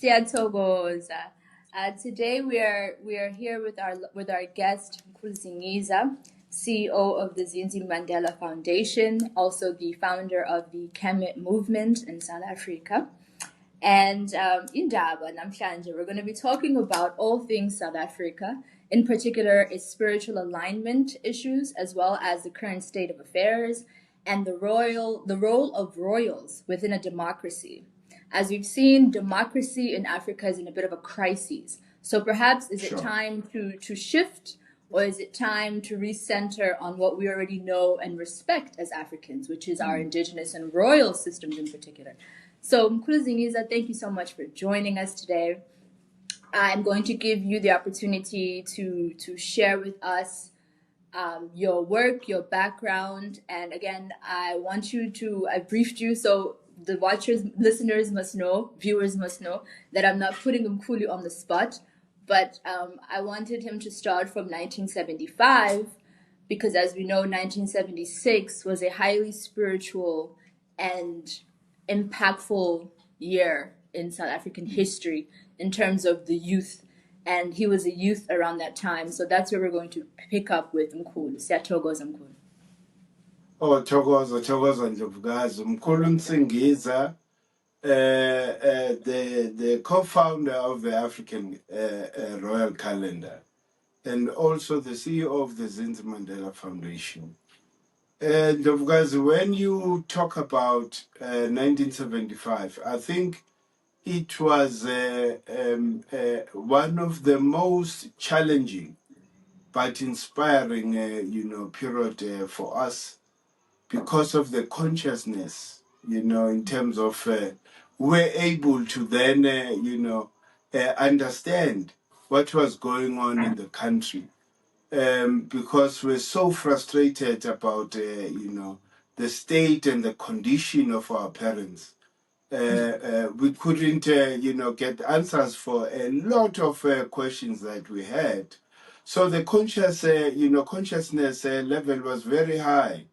Siyathokoza. Today we are here with our guest Mkhulu Nsingiza, CEO of the Zindzi Mandela Foundation, also the founder of the Kemet movement in South Africa. And in Daba, Namhlanje, we're going to be talking about all things South Africa, in particular its spiritual alignment issues, as well as the current state of affairs and the role of royals within a democracy. As we've seen, democracy in Africa is in a bit of a crisis. So perhaps is it time to shift, or is it time to recenter on what we already know and respect as Africans, which is our indigenous and royal systems in particular? So Mkhulu Nsingiza, thank you so much for joining us today. I'm going to give you the opportunity to share with us your work, your background, and again, I briefed you so the listeners must know, viewers must know that I'm not putting Mkhulu on the spot, but I wanted him to start from 1975 because, as we know, 1976 was a highly spiritual and impactful year in South African history in terms of the youth, and he was a youth around that time. So that's where we're going to pick up with Mkhulu. Siyathokoza Mkhulu. Oh, Thokoza Ndlovukazi. Mkhulu Nsingiza, the co-founder of the African Royal Calendar, and also the CEO of the Zindzi Mandela Foundation. Ndlovukazi, when you talk about 1975, I think it was one of the most challenging but inspiring, period for us, because of the consciousness, in terms of we're able to then, understand what was going on in the country, because we're so frustrated about, the state and the condition of our parents. We couldn't, get answers for a lot of questions that we had. So the consciousness level was very high,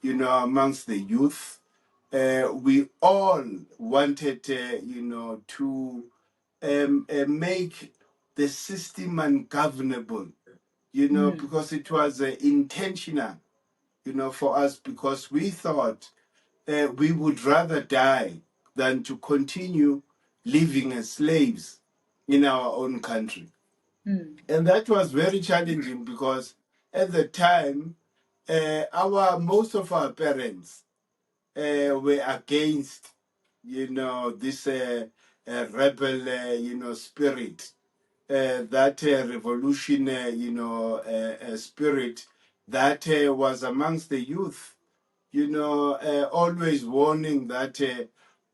amongst the youth. We all wanted, to make the system ungovernable, because it was intentional, for us, because we thought we would rather die than to continue living as slaves in our own country. And that was very challenging because at the time, most of our parents were against, this rebel, spirit, that revolution, spirit that was amongst the youth, always warning that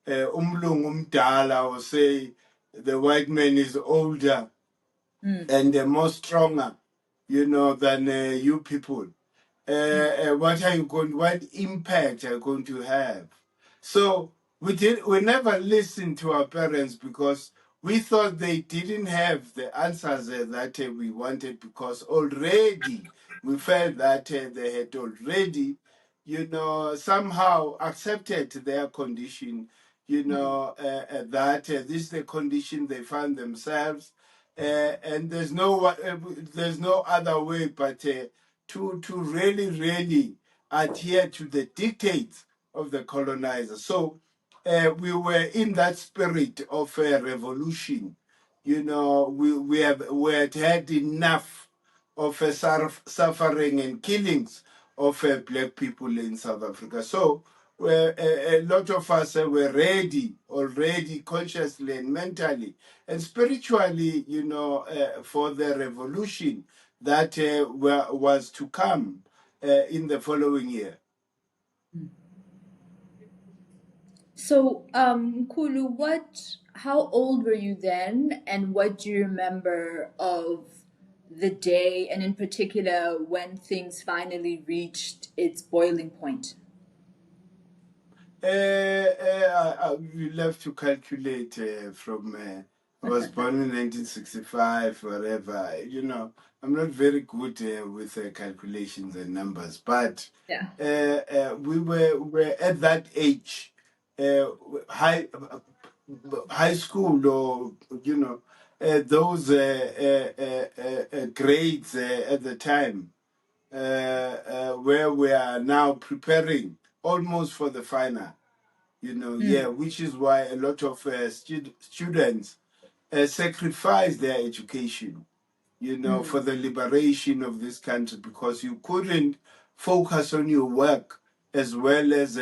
umlungu mdala, or say the white man is older and more stronger, than you people. What impact are you going to have? So we never listened to our parents because we thought they didn't have the answers that we wanted, because already we felt that they had already, somehow accepted their condition, that this is the condition they found themselves, and there's no other way but to really adhere to the dictates of the colonizer. So we were in that spirit of a revolution. We had enough of suffering and killings of black people in South Africa. So a lot of us were ready already, consciously and mentally and spiritually, for the revolution that was to come in the following year. So, Mkhulu, how old were you then, and what do you remember of the day, and in particular when things finally reached its boiling point? You'll have to calculate from. I was born in 1965, whatever. I'm not very good with calculations and numbers, but we were at that age, high, high school or those grades at the time, where we are now preparing almost for the final. Which is why a lot of students sacrifice their education, for the liberation of this country, because you couldn't focus on your work as well as,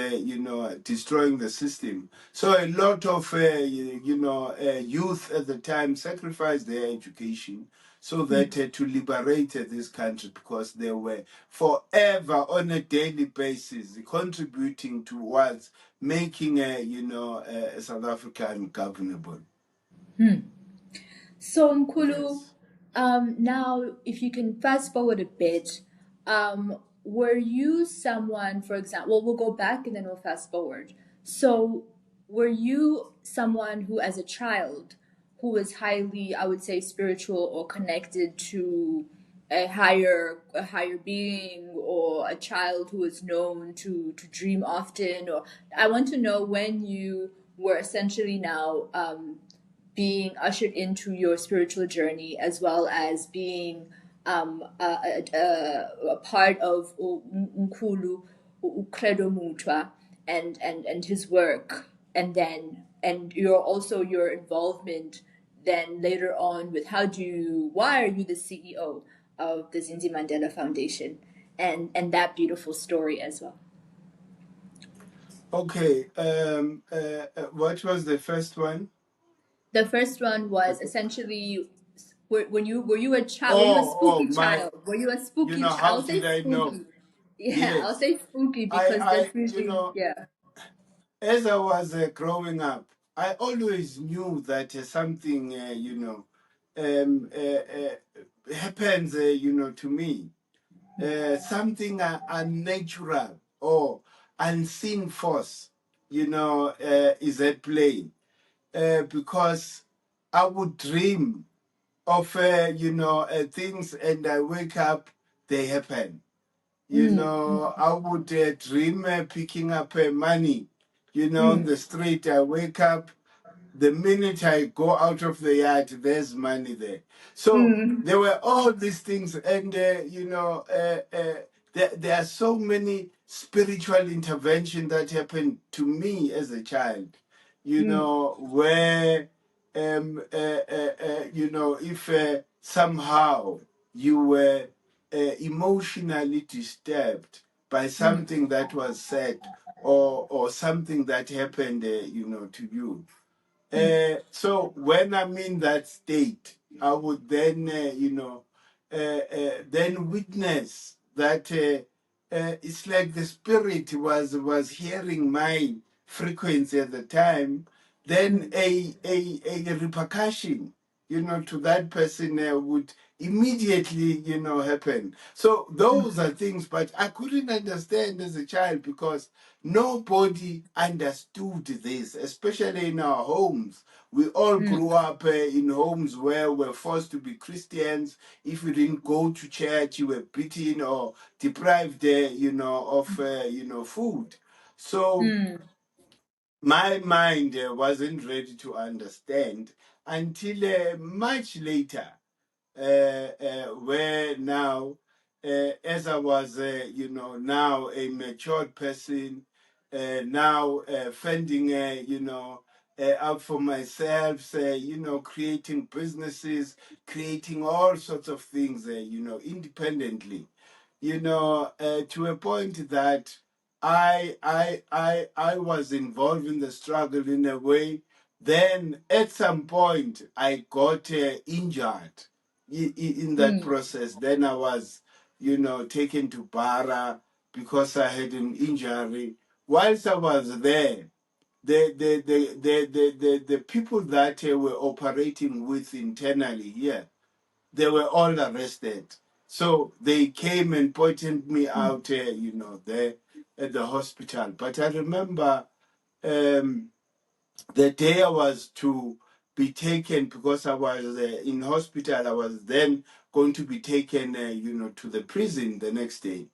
destroying the system. So a lot of, youth at the time sacrificed their education so that to liberate this country, because they were forever on a daily basis contributing towards making South Africa ungovernable. So, Mkhulu, Yes. now if you can fast forward a bit, were you someone, for example, well, we'll go back and then we'll fast forward. So, were you someone who, as a child, who was highly, I would say, spiritual or connected to a higher being, or a child who was known to dream often? Or I want to know when you were essentially now being ushered into your spiritual journey, as well as being a part of Mkhulu Ukredo Mutwa and his work, and your involvement then later on with why are you the CEO of the Zindzi Mandela Foundation, and that beautiful story as well. Okay. What was the first one? The first one was essentially, were you a child? Were you a Oh, spooky my. child? Were you a spooky child? How I'll did say I know? spooky. Yeah, I'll Yes. say spooky I, because I, that's usually, yeah. as I was growing up, I always knew that something, happens, to me. Something unnatural or unseen force, is at play. Because I would dream of things, and I wake up, they happen. I would dream picking up money, on Mm, the street. I wake up, the minute I go out of the yard, there's money there. So mm, there were all these things, and there are so many spiritual intervention that happened to me as a child. mm, Where if somehow you were emotionally disturbed by mm, something that was said, or something that happened, to you, mm, so when I'm in that state, I would then, then witness that it's like the spirit was hearing my frequency at the time. Then a repercussion, to that person would immediately, happen. So those are things, but I couldn't understand as a child, because nobody understood this, especially in our homes. We all mm, grew up in homes where we're forced to be Christians. If you didn't go to church, you were beaten or deprived, of, food. So mm, my mind wasn't ready to understand until much later, where now, as I was, now a matured person, now fending, out for myself, creating businesses, creating all sorts of things, independently, to a point that I was involved in the struggle in a way. Then at some point I got injured in that mm, process. Then I was, taken to Bara because I had an injury. Whilst I was there, the people that were operating with internally here, they were all arrested. So they came and pointed me mm, out, there at the hospital. But I remember um, the day I was to be taken, because I was in hospital, I was then going to be taken, to the prison the next day.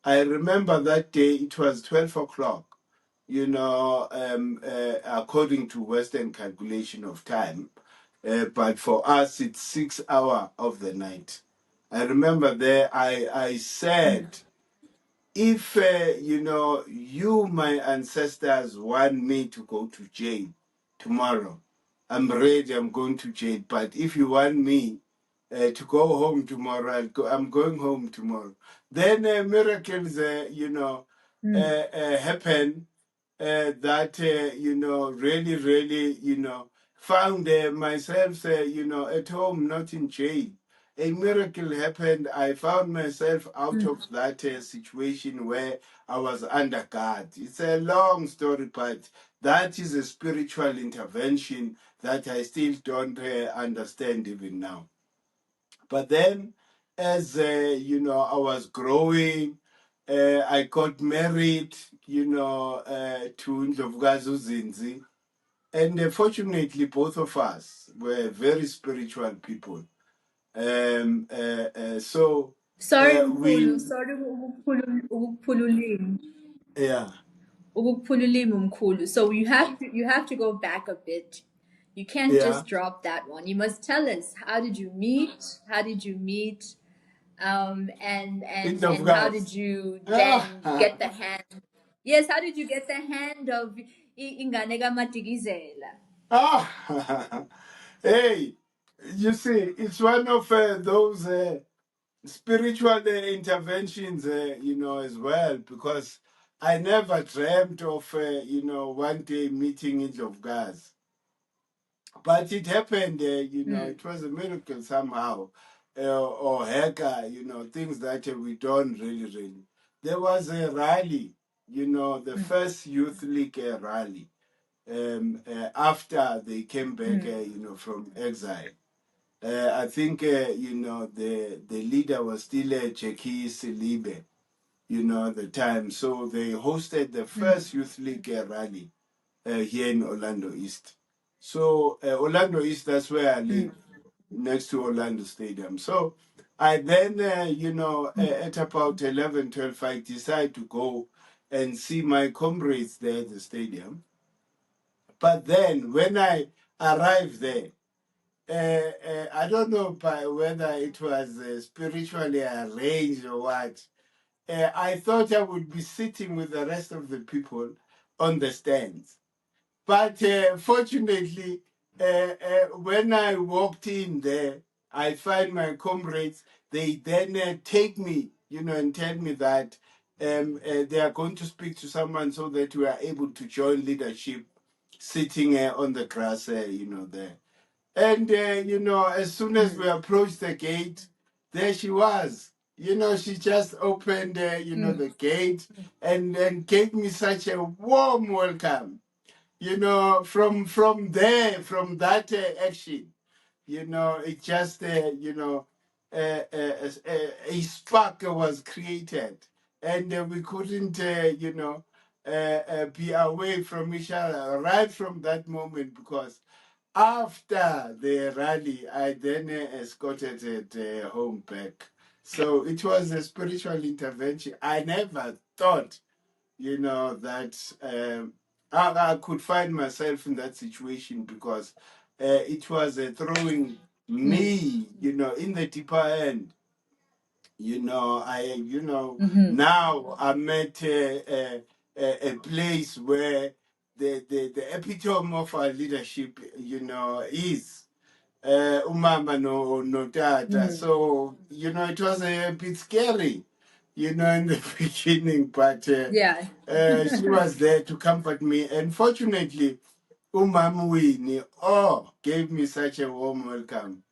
I remember that day, it was 12 o'clock. according to Western calculation of time. But for us, it's 6 hours of the night. I remember there, I Mm. said, if, you, my ancestors, want me to go to jail tomorrow, I'm ready, I'm going to jail. But if you want me to go home tomorrow, I'm going home tomorrow. Then miracles, Mm. happen that, really, really, found myself, at home, not in jail. A miracle happened. I found myself out Mm. of that situation where I was under guard. It's a long story, but that is a spiritual intervention that I still don't understand even now. But then, as I was growing, I got married, to Ndlovukazi Zindzi. And fortunately, both of us were very spiritual people. So Sorry, Mkhulu. we, Sorry, ukukukhululile. yeah, Ukukukhululile, Mkhulu. So you have to go back a bit. You can't yeah, just drop that one. You must tell us, how did you meet? How did you meet? And how did Ndlovukazi. you then Ah, get the hand? Yes, how did you get the hand of Ingane kaMatikizela? ah. Hey, you see, it's one of those spiritual interventions, as well, because I never dreamt of, one day meeting Angel of God. But it happened, Mm. it was a miracle somehow, or hacker, things that we don't really. There was a rally, the Mm. first youth league rally, after they came back, Mm. from exile. I think, the leader was still Jackie Silibe, at the time. So they hosted the Mm. first youth league rally here in Orlando East. So Orlando East, that's where I live, Mm. next to Orlando Stadium. So I then, Mm. at about 11, 12, I decided to go and see my comrades there at the stadium. But then when I arrived there, I don't know by whether it was spiritually arranged or what. I thought I would be sitting with the rest of the people on the stands. But fortunately, when I walked in there, I find my comrades. They then take me, and tell me that they are going to speak to someone so that we are able to join leadership, sitting on the grass, there. And, as soon as Mm. we approached the gate, there she was. She just opened, Mm. the gate and gave me such a warm welcome. From that action, it just, a spark was created. And we couldn't, be away from each other right from that moment, because after the rally, I then escorted it home back. So it was a spiritual intervention. I never thought, that I could find myself in that situation, because it was throwing Mm. me, in the deeper end. Mm-hmm. Now I'm at a place where the epitome of our leadership, is umama no tata. Mm. So, it was a bit scary, in the beginning, but Yeah. she was there to comfort me. And fortunately, umama Winnie, gave me such a warm welcome.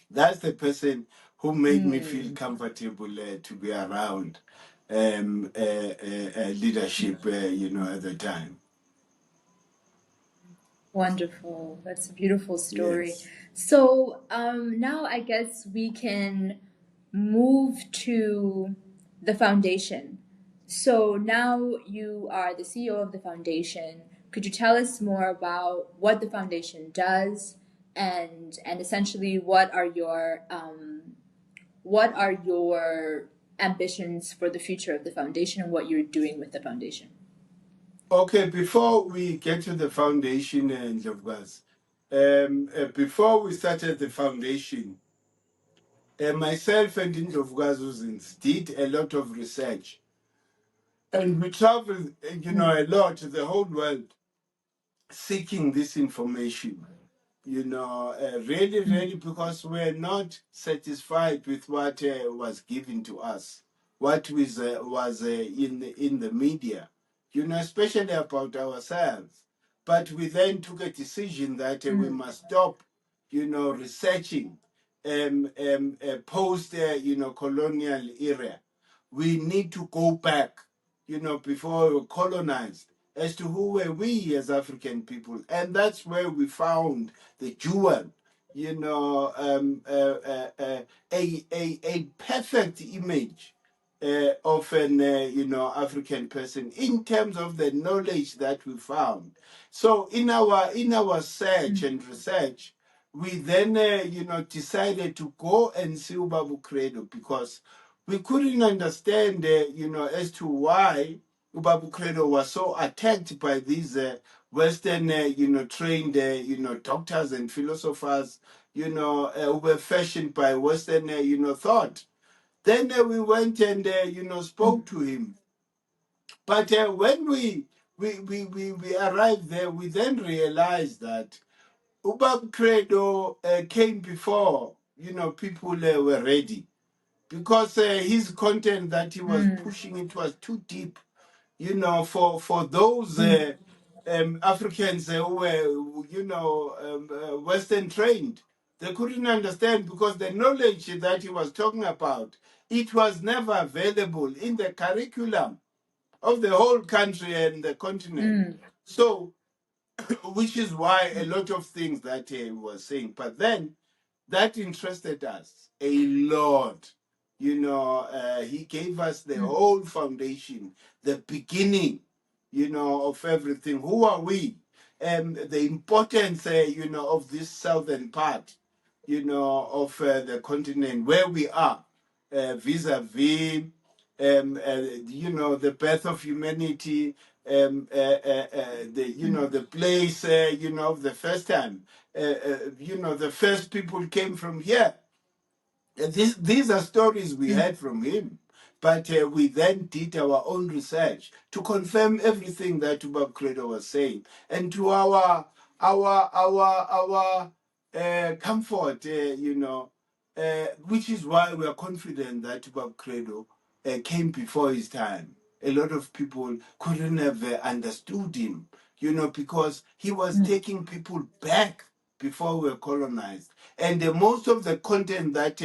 That's the person who made me feel Mm. comfortable to be around leadership, at the time. Wonderful. That's a beautiful story. Yes. So now I guess we can move to the foundation. So now you are the CEO of the foundation. Could you tell us more about what the foundation does, and essentially what are your ambitions for the future of the foundation, and what you're doing with the foundation? Okay, before we get to the foundation, Ndlovukazi, before we started the foundation, myself and Ndlovukazi Zindzi did a lot of research, and we traveled, a lot, the whole world, seeking this information. Really, really, because we're not satisfied with what was given to us, what was in the media, especially about ourselves. But we then took a decision that we must stop, researching post, colonial era. We need to go back, before we were colonized, as to who were we as African people. And that's where we found the jewel, a perfect image of an African person in terms of the knowledge that we found. So in our search and research, we then decided to go and see Ubabu Credo, because we couldn't understand as to why Ubabu Credo was so attacked by these Western trained doctors and philosophers, who were fashioned by Western thought. Then we went and spoke to him. But when we arrived there, we then realized that Ubab Credo came before people were ready, because his content that he was pushing, it was too deep, for those Africans who were Western trained. They couldn't understand, because the knowledge that he was talking about, it was never available in the curriculum of the whole country and the continent. So, which is why a lot of things that he was saying. But then that interested us a lot. He gave us the whole foundation, the beginning, of everything. Who are we? The importance, of this southern part, of the continent, where we are, vis-a-vis, the birth of humanity, the place, of the first time. The first people came from here. These are stories we heard from him, but we then did our own research to confirm everything that Ubab Credo was saying, and to our comfort, which is why we are confident that Ubab Credo came before his time. A lot of people couldn't have understood him, because he was taking people back before we were colonized. And most of the content that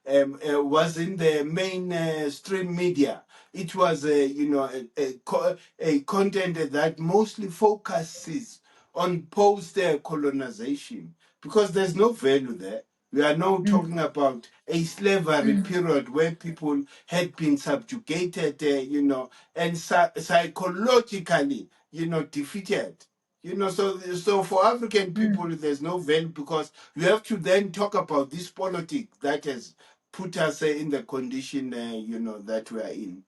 was in the mainstream media, it was a content that mostly focuses on post colonization, because there's no value there. We are now talking about a slavery period where people had been subjugated, and psychologically, defeated. So for African people, there's no value, because you have to then talk about this politics that has put us in the condition, that we are in.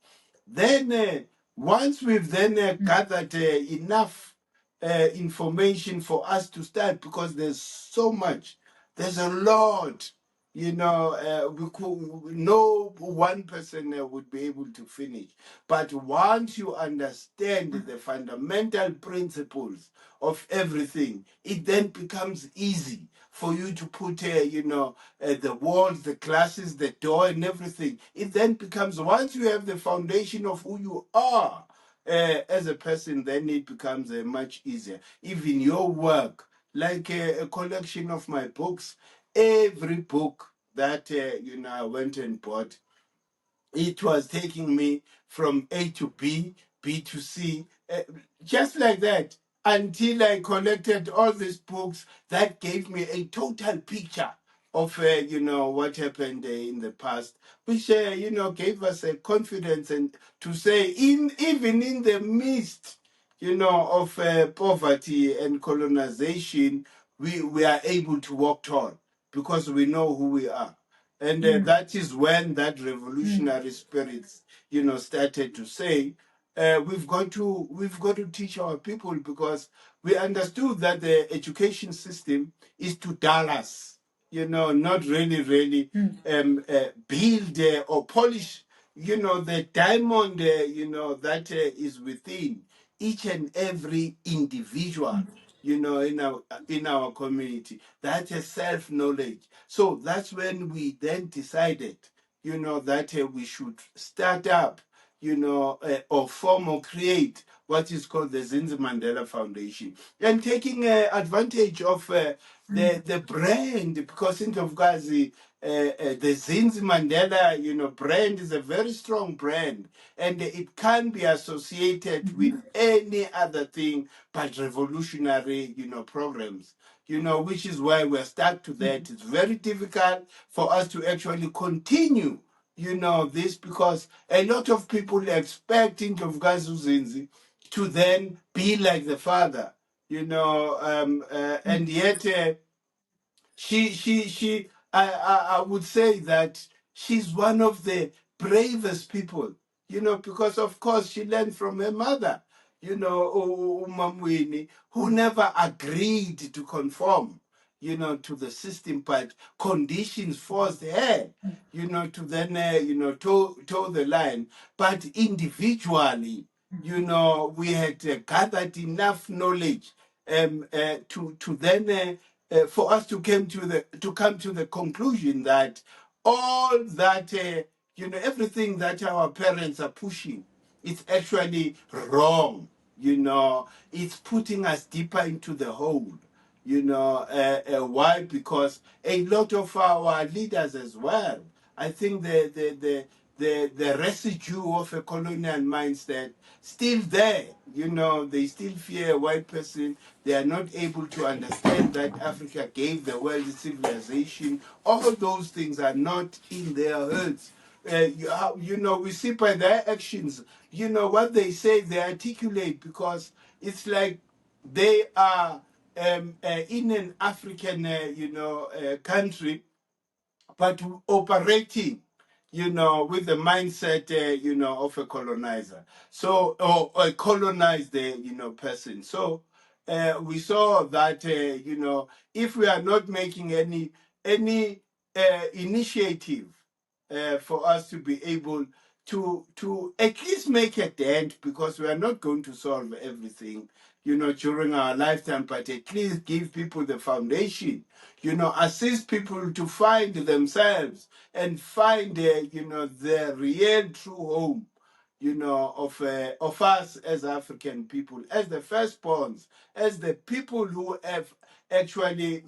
Then, once we've then gathered enough information for us to start, because there's so much, there's a lot, we could, no one person would be able to finish. But once you understand the fundamental principles of everything, it then becomes easy for you to put, the walls, the classes, the door, and everything. It then becomes, once you have the foundation of who you are as a person, then it becomes much easier. Even your work, like a collection of my books, every book that I went and bought, it was taking me from A to B, B to C, just like that, until I collected all these books that gave me a total picture of what happened in the past, which gave us a confidence, and to say, even in the midst of poverty and colonization, we are able to walk tall, because we know who we are. And that is when that revolutionary spirits, started to say, we've got to teach our people, because we understood that the education system is to dull us, not really build or polish, the diamond, that is within each and every individual, in our community. That is self knowledge. So that's when we then decided, that we should start up, or form or create what is called the Zindzi Mandela Foundation, and taking advantage of the brand, because in Gazi, the Zindzi Mandela, brand is a very strong brand, and it can be associated with any other thing but revolutionary, programs. Which is why we're stuck to that. It's very difficult for us to actually continue, this, because a lot of people expect Indlovukazi Zinzi to then be like the father, and yet she I would say that she's one of the bravest people, because of course she learned from her mother, Umamwini, who never agreed to conform, to the system, but conditions forced her, to then, toe the line. But individually, we had gathered enough knowledge, to then, for us to come to the conclusion that all that, everything that our parents are pushing, it's actually wrong. It's putting us deeper into the hole. Why? Because a lot of our leaders as well, I think the residue of a colonial mindset still there. They still fear a white person. They are not able to understand that Africa gave the world civilization. All those things are not in their heads. We see by their actions, what they say, they articulate, because it's like they are, in an African, country, but operating, with the mindset, of a colonizer. So, or a colonized, person. So, we saw that, if we are not making any initiative, for us to be able to at least make a dent, because we are not going to solve everything, during our lifetime, but at least give people the foundation, assist people to find themselves and find, their real true home, of us as African people, as the firstborns, as the people who have actually,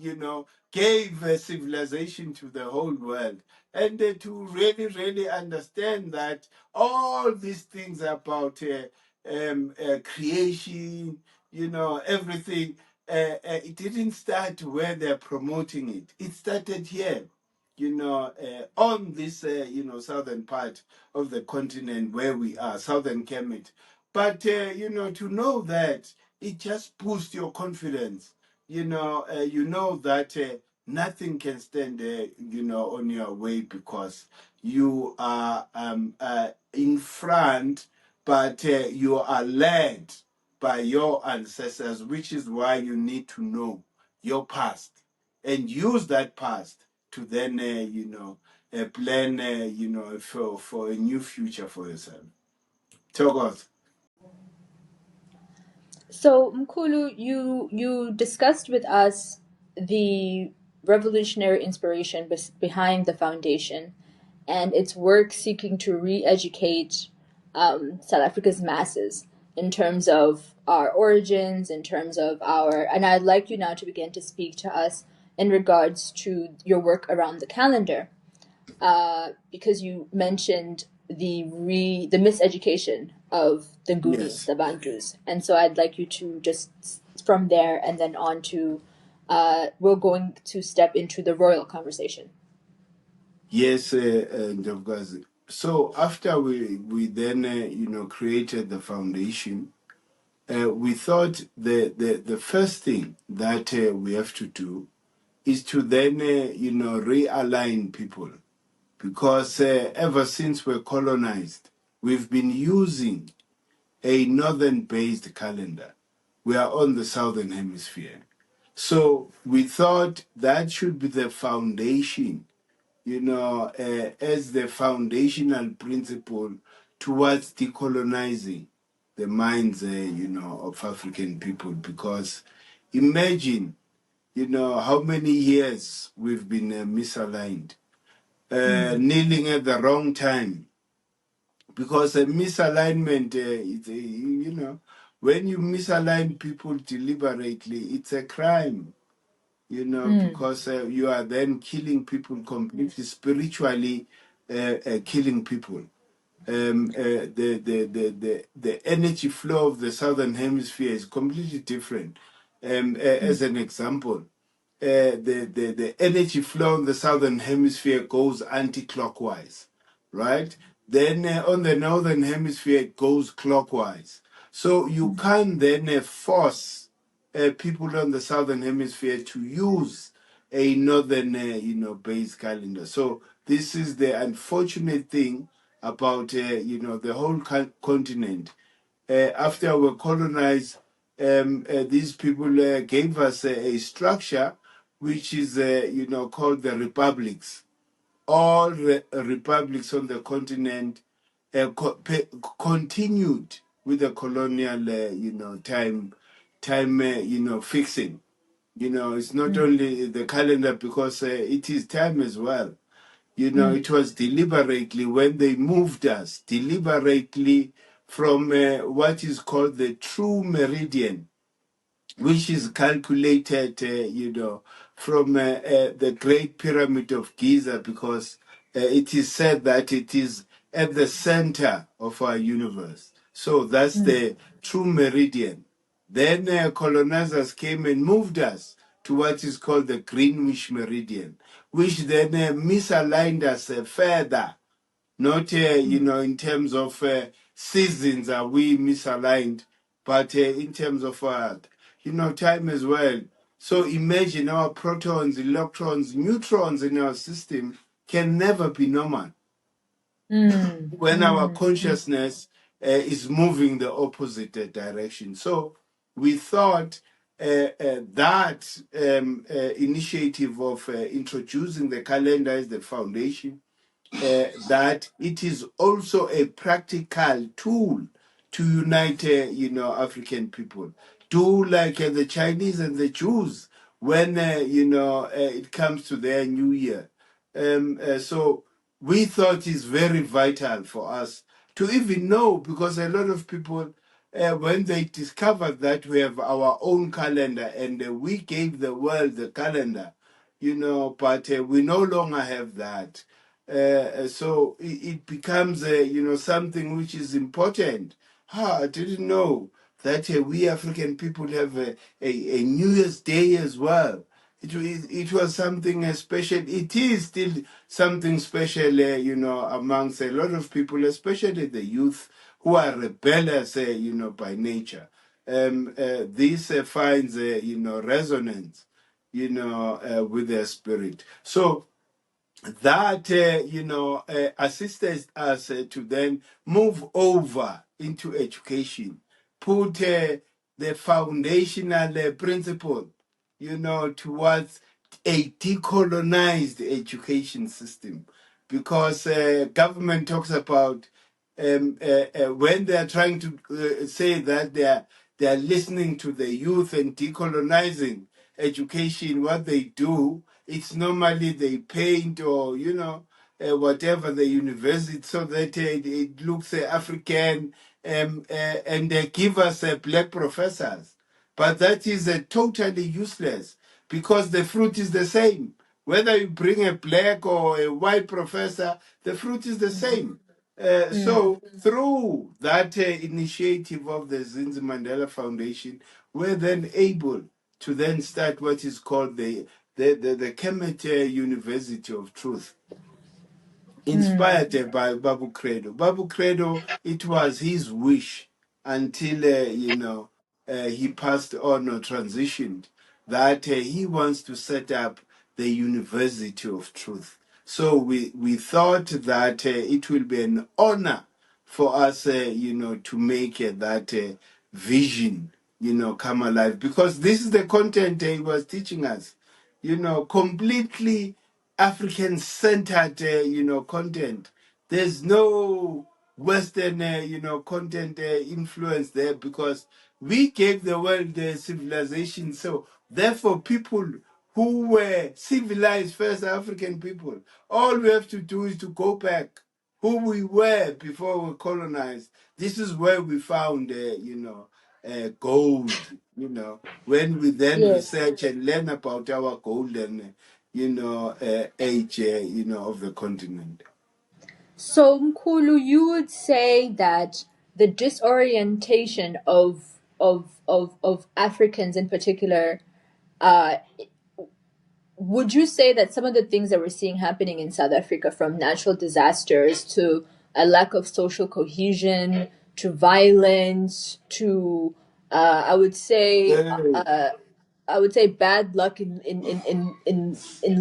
gave civilization to the whole world, and to really, really understand that all these things about creation, everything, it didn't start where they're promoting it. It started here, on this, southern part of the continent where we are, southern Kemet. But, to know that, it just boosts your confidence. That nothing can stand there, on your way, because you are, in front, but you are led by your ancestors, which is why you need to know your past and use that past to then, plan, for a new future for yourself. Togot. So, Mkhulu, you discussed with us the revolutionary inspiration behind the foundation and its work seeking to re-educate South Africa's masses in terms of our origins, in terms of our, and I'd like you now to begin to speak to us in regards to your work around the calendar, because you mentioned the miseducation of the Ngunis, Yes. the Bantus, and so I'd like you to just from there and then on to we're going to step into the royal conversation. Yes, Ndovgazi. So after we then, created the foundation, we thought the first thing that we have to do is to then, realign people, because ever since we're colonized, we've been using a northern-based calendar. We are on the southern hemisphere. So we thought that should be the foundation, as the foundational principle towards decolonizing the minds, of African people. Because imagine, how many years we've been misaligned, kneeling at the wrong time. Because a misalignment, when you misalign people deliberately, it's a crime, because you are then killing people completely, spiritually killing people. The energy flow of the southern hemisphere is completely different. As an example, the energy flow in the southern hemisphere goes anti-clockwise, right? Then on the northern hemisphere it goes clockwise. So you can't then force people on the southern hemisphere to use a northern, based calendar. So this is the unfortunate thing about, the whole continent. After we were colonized, these people gave us a structure which is, called the republics. All republics on the continent continued with the colonial, time, fixing. It's not only the calendar, because it is time as well. It was deliberately when they moved us deliberately from what is called the true meridian, which is calculated, from the Great Pyramid of Giza, because it is said that it is at the center of our universe. So that's the true meridian. Then colonizers came and moved us to what is called the Greenwich Meridian, which then misaligned us further. Not, in terms of seasons are we misaligned, but in terms of, time as well. So imagine our protons, electrons, neutrons in our system can never be normal when our consciousness is moving the opposite direction. So we thought that initiative of introducing the calendar as the foundation, that it is also a practical tool to unite, African people. Do like the Chinese and the Jews when, it comes to their New Year. So we thought it's very vital for us to even know, because a lot of people, when they discovered that we have our own calendar and we gave the world the calendar, but we no longer have that. So it becomes, something which is important. I didn't know that we African people have a New Year's Day as well. It was something special. It is still something special, amongst a lot of people, especially the youth who are rebellious, by nature. This finds, resonance, with their spirit. So that assisted us to then move over into education, put the foundational principle, towards a decolonized education system, because government talks about, when they are trying to say that they are listening to the youth and decolonizing education, what they do, it's normally they paint or, whatever the university, so that it looks African, and they give us black professors. But that is totally useless, because the fruit is the same. Whether you bring a black or a white professor, the fruit is the same. So through that initiative of the Zindzi Mandela Foundation, we're then able to then start what is called the Kemet University of Truth, inspired by Babu Credo. Babu Credo, it was his wish until, he passed on or transitioned, that he wants to set up the University of Truth. So we thought that it will be an honor for us, to make that vision, come alive. Because this is the content he was teaching us, completely African-centered, content. There's no Western, content influence there, because we gave the world civilization. So therefore, people who were civilized first African people, all we have to do is to go back who we were before we were colonized. This is where we found, gold. When we then Yes. research and learn about our golden, age, of the continent. So, Mkhulu, you would say that the disorientation of Africans in particular, uh, would you say that some of the things that we're seeing happening in South Africa, from natural disasters to a lack of social cohesion to violence to, I would say, Uh, bad luck in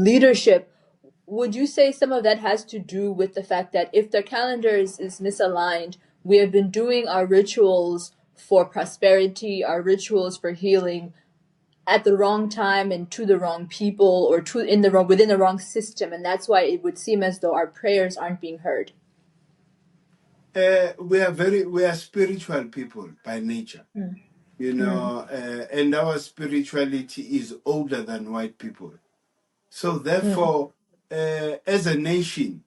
leadership? Would you say some of that has to do with the fact that if the calendar is misaligned, we have been doing our rituals for prosperity, our rituals for healing at the wrong time and to the wrong people, or to in the wrong within the wrong system, and that's why it would seem as though our prayers aren't being heard? we are spiritual people by nature, Mm. and our spirituality is older than white people. So Mm. therefore, as a nation,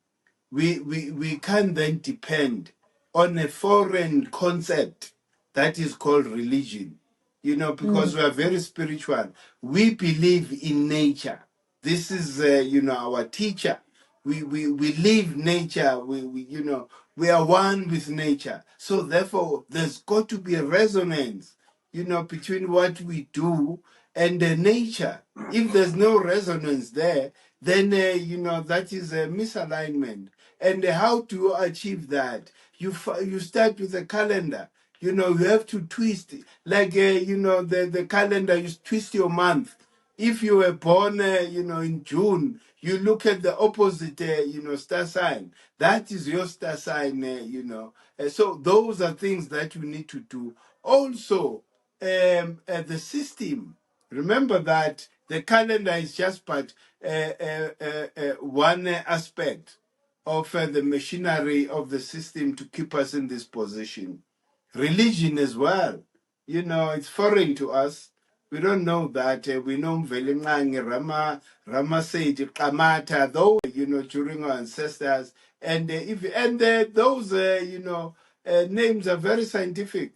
we can then depend on a foreign concept that is called religion, because Mm. we are very spiritual. We believe in nature. This is, our teacher. We live nature. We are one with nature. So therefore, there's got to be a resonance, between what we do and the nature. If there's no resonance there, then, that is a misalignment. And how to achieve that? You start with a calendar. You have to twist, like, the calendar, you twist your month. If you were born, in June, you look at the opposite, star sign. That is your star sign, So those are things that you need to do. Also, the system. Remember that the calendar is just but one aspect of the machinery of the system to keep us in this position. Religion as well. It's foreign to us. We don't know that. We know Mvelingangi, Rama said, Kamata, though, during our ancestors. And those, names are very scientific.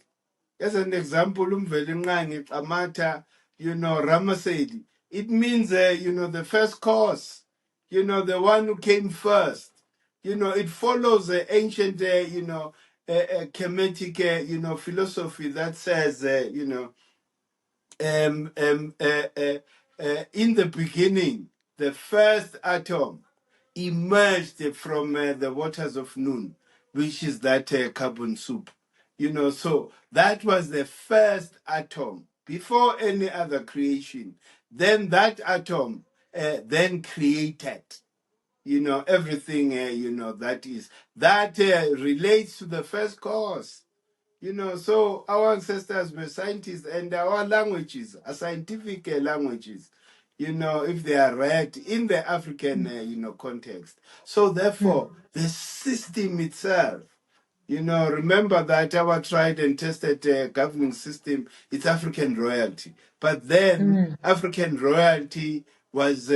As an example, Umvelingangi, Kamata, Rama said, it means, the first cause, the one who came first. It follows the ancient, Kemetic, philosophy that says, in the beginning, the first atom emerged from the waters of Noon, which is that carbon soup. So that was the first atom before any other creation. Then that atom then created, everything, that is. That relates to the first cause. So our ancestors were scientists, and our languages are scientific languages, if they are read in the African, context. So Mm. therefore, the system itself, remember that our tried and tested governing system, it's African royalty. But then Mm. African royalty was,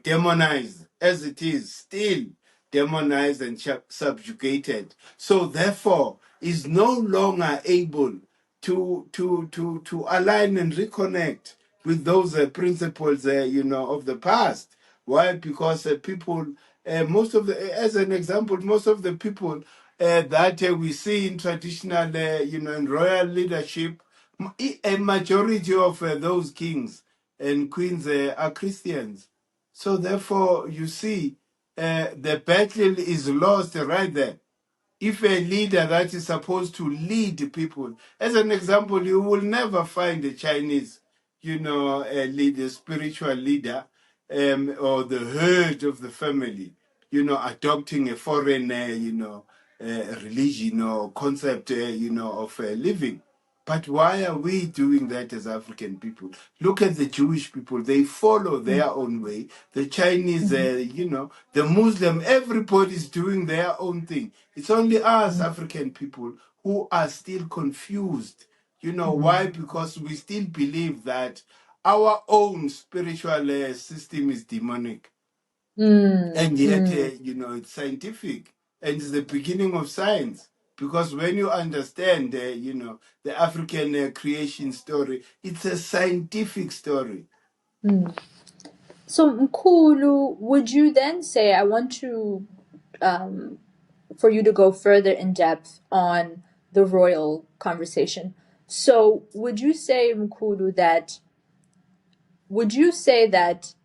demonized, as it is still demonized and subjugated. So therefore, is no longer able to align and reconnect with those principles, of the past. Why? Because people, most of the, as an example, most of the people that we see in traditional, in royal leadership, a majority of those kings and queens are Christians. So therefore, you see, the battle is lost right there. If a leader that is supposed to lead people, as an example, you will never find a Chinese, a leader, spiritual leader, or the head of the family, adopting a foreign, religion or concept, of living. But why are we doing that as African people? Look at the Jewish people; they follow their own way. The Chinese, the Muslim, everybody's doing their own thing. It's only us African people who are still confused. Why? Because we still believe that our own spiritual system is demonic. And yet, it's scientific and it's the beginning of science. Because when you understand, the African creation story, it's a scientific story. So, Mkhulu, would you then say, I want to, for you to go further in depth on the royal conversation. So, would you say, Mkhulu, would you say that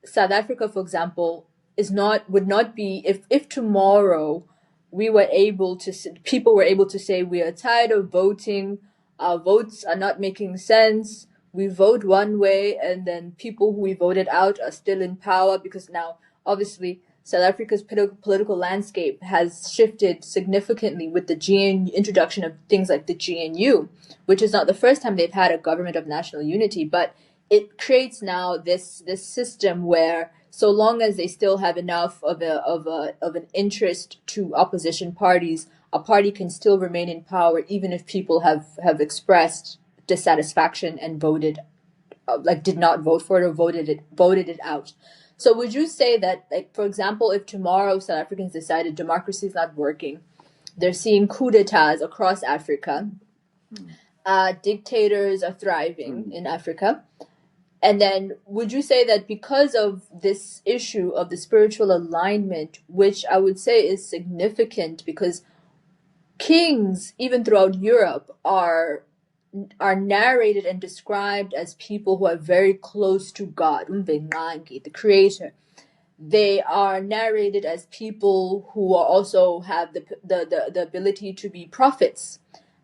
South Africa, for example, would not be, if tomorrow people were able to say, we are tired of voting, our votes are not making sense, we vote one way and then people who we voted out are still in power, because now obviously South Africa's political landscape has shifted significantly with the introduction of things like the GNU, which is not the first time they've had a government of national unity, but it creates now this system where, so long as they still have enough of an interest to opposition parties, a party can still remain in power even if people have expressed dissatisfaction and voted, did not vote for it or voted it out. So would you say that, like, for example, if tomorrow South Africans decided democracy is not working, they're seeing coups d'etats across Africa, dictators are thriving in Africa, and then would you say that because of this issue of the spiritual alignment, which I would say is significant because kings, even throughout Europe, are narrated and described as people who are very close to God, the creator. They are narrated as people who are also have the ability to be prophets,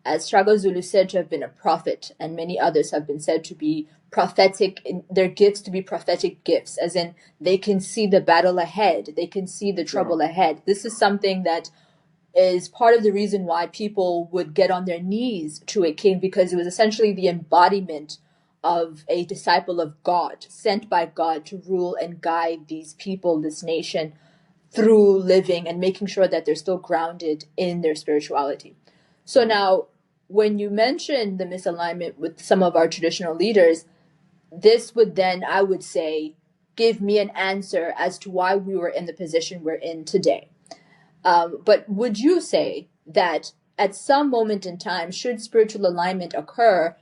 as Shaka Zulu said to have been a prophet, and many others have been said to be prophetic, in their gifts to be prophetic gifts, as in they can see the battle ahead, they can see the trouble ahead. This is something that is part of the reason why people would get on their knees to a king, because it was essentially the embodiment of a disciple of God, sent by God to rule and guide these people, this nation, through living and making sure that they're still grounded in their spirituality. So now, when you mention the misalignment with some of our traditional leaders, this would then, I would say, give me an answer as to why we were in the position we're in today. But would you say that at some moment in time, should spiritual alignment occur,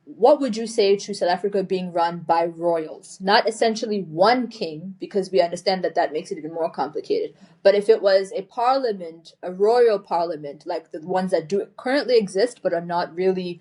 what would you say to South Africa being run by royals? Not essentially one king, because we understand that that makes it even more complicated. But if it was a parliament, a royal parliament, like the ones that do currently exist but are not really,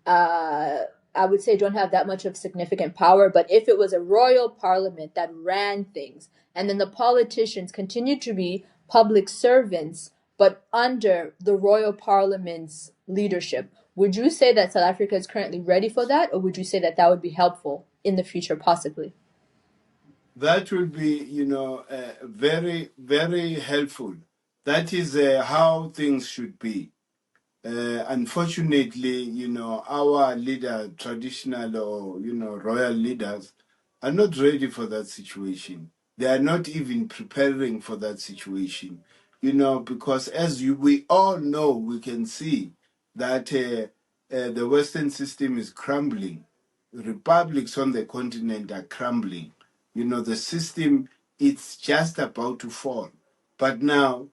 I would say, don't have that much of significant power. But if it was a royal parliament that ran things, and then the politicians continued to be public servants, but under the royal parliament's leadership, would you say that South Africa is currently ready for that, or would you say that that would be helpful in the future, possibly? That will be, very, very helpful. That is how things should be. Unfortunately, our traditional or, royal leaders are not ready for that situation. They are not even preparing for that situation, because we all know, we can see that the Western system is crumbling. Republics on the continent are crumbling. The system, it's just about to fall. But now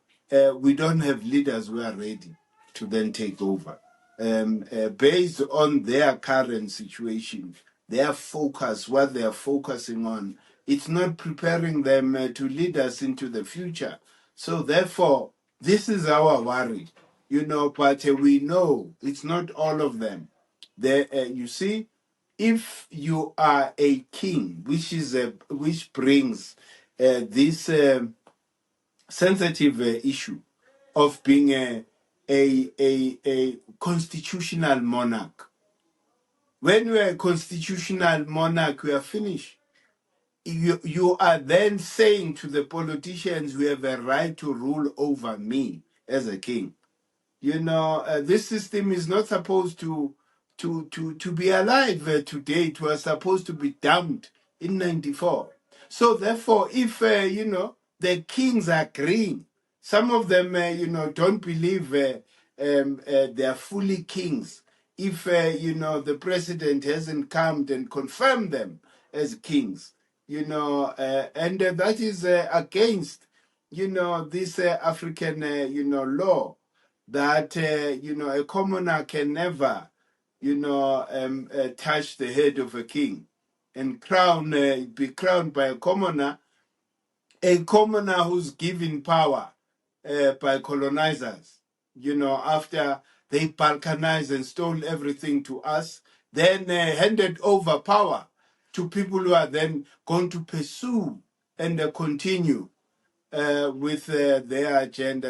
we don't have leaders who are ready to then take over. Based on their current situation, their focus, what they are focusing on, it's not preparing them to lead us into the future. So therefore, this is our worry, but we know it's not all of them. You see, if you are a king, which brings this sensitive issue of being a constitutional monarch. When you are a constitutional monarch, you are finished. You are then saying to the politicians, you have a right to rule over me as a king. This system is not supposed to be alive today. It was supposed to be dumped in 94. So therefore, if, the kings are agreeing, some of them, don't believe they are fully kings. If, the president hasn't come and confirmed them as kings, and that is against, this African, law that a commoner can never touch the head of a king and be crowned by a commoner who's given power by colonizers, after they balkanized and stole everything to us, then handed over power to people who are then going to pursue and continue with their agenda.